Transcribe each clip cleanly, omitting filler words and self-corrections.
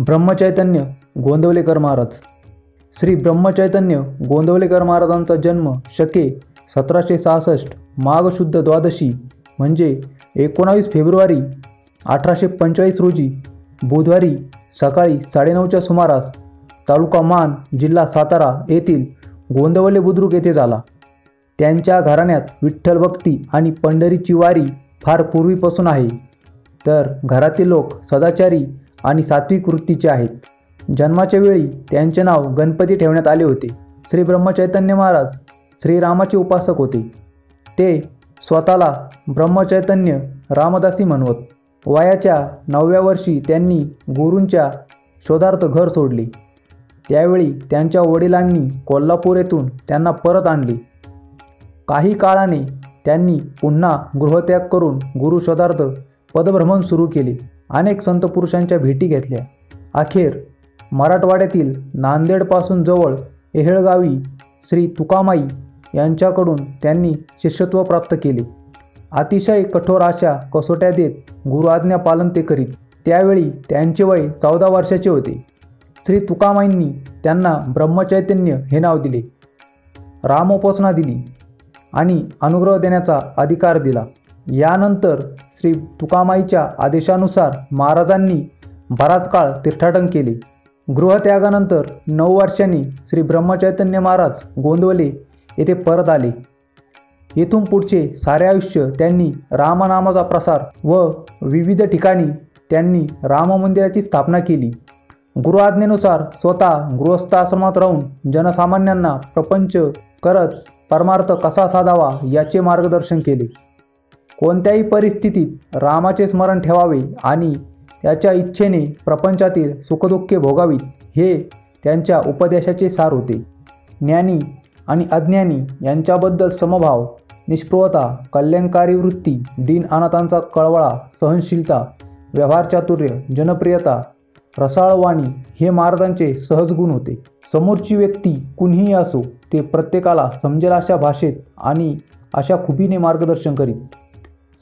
ब्रह्मचैतन्य गोंदवलेकर महाराज. श्री ब्रह्मचैतन्य गोंदवलेकर महाराजांचा जन्म शके 1766 माघ शुद्ध द्वादशी म्हणजे 19 फेब्रुवारी 1845 रोजी बुधवारी सकाळी 9:30च्या सुमारास तालुका मान जिल्हा सातारा येथील गोंदवले बुद्रुक येथे झाला. त्यांच्या घराण्यात विठ्ठल भक्ती आणि पंढरीची वारी फार पूर्वीपासून आहे, तर घरातील लोक सदाचारी आणि सात्विक वृत्तीचे आहेत. जन्माच्या वेळी त्यांचे नाव गणपती ठेवण्यात आले होते. श्री ब्रह्मचैतन्य महाराज श्रीरामाचे उपासक होते. ते स्वतःला ब्रह्मचैतन्य रामदासी म्हणवत. वयाच्या 9व्या वर्षी त्यांनी गुरूंच्या शोधार्थ घर सोडले. त्यावेळी त्यांच्या वडिलांनी कोल्हापूर येथून त्यांना परत आणले. काही काळाने त्यांनी पुन्हा गृहत्याग करून गुरु शोधार्थ पदभ्रमण सुरू केले. अनेक संत पुरुषांच्या भेटी घेतल्या. अखेर मराठवाड्यातील नांदेडपासून जवळ येहळगावी श्री तुकामाई यांच्याकडून त्यांनी शिष्यत्व प्राप्त केले. अतिशय कठोर अशा कसोट्या देत गुरु आज्ञा पालन ते करीत. त्यावेळी त्यांचे वय 14 वर्षाचे होते. श्री तुकामाईंनी त्यांना ब्रह्मचैतन्य हे नाव दिले, रामोपासना दिली आणि अनुग्रह देण्याचा अधिकार दिला. यानंतर श्री तुकामाईच्या आदेशानुसार महाराजांनी बराच काळ तीर्थाटन केले. गृहत्यागानंतर 9 वर्षांनी श्री ब्रह्मचैतन्य महाराज गोंदवले येथे परत आले. येथून पुढचे सारे आयुष्य त्यांनी रामनामाचा प्रसार व विविध ठिकाणी त्यांनी राममंदिराची स्थापना केली. गुरुआज्ञेनुसार स्वतः गृहस्थ आश्रमात राहून जनसामान्यांना प्रपंच करत परमार्थ कसा साधावा याचे मार्गदर्शन केले. कोणत्याही परिस्थितीत रामाचे स्मरण ठेवावे आणि त्याच्या इच्छेने प्रपंचातील सुखदुःखे भोगावीत हे त्यांच्या उपदेशाचे सार होते. ज्ञानी आणि अज्ञानी यांच्याबद्दल समभाव, निष्पृहता, कल्याणकारी वृत्ती, दीन अनाथांचा कळवळा, सहनशीलता, व्यवहार चातुर्य, जनप्रियता, रसाळवाणी हे महाराजांचे सहज गुण होते. समोरची व्यक्ती कुणीही असो ते प्रत्येकाला समजेल अशा भाषेत आणि अशा खुबीने मार्गदर्शन करीत.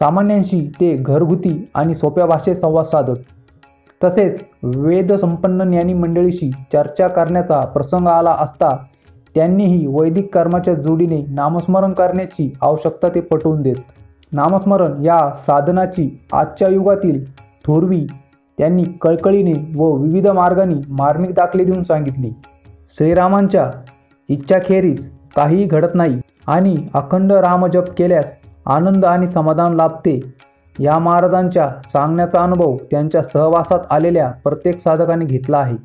सामान्यांशी ते घरगुती आणि सोप्या भाषेत संवाद साधत. तसेच वेदसंपन्न ज्ञानी मंडळीशी चर्चा करण्याचा प्रसंग आला असता त्यांनीही वैदिक कर्माच्या जोडीने नामस्मरण करण्याची आवश्यकता ते पटवून देत. नामस्मरण या साधनाची आजच्या युगातील थोरवी त्यांनी कळकळीने व विविध मार्गांनी मार्मिक दाखले देऊन सांगितले. श्रीरामांच्या इच्छाखेरीज काहीही घडत नाही आणि अखंड रामजप केल्यास आनंद आणि समाधान लाभते. या महाराजांच्या सांगण्याचा अनुभव त्यांच्या सहवासात आलेल्या प्रत्येक साधकाने घेतला आहे.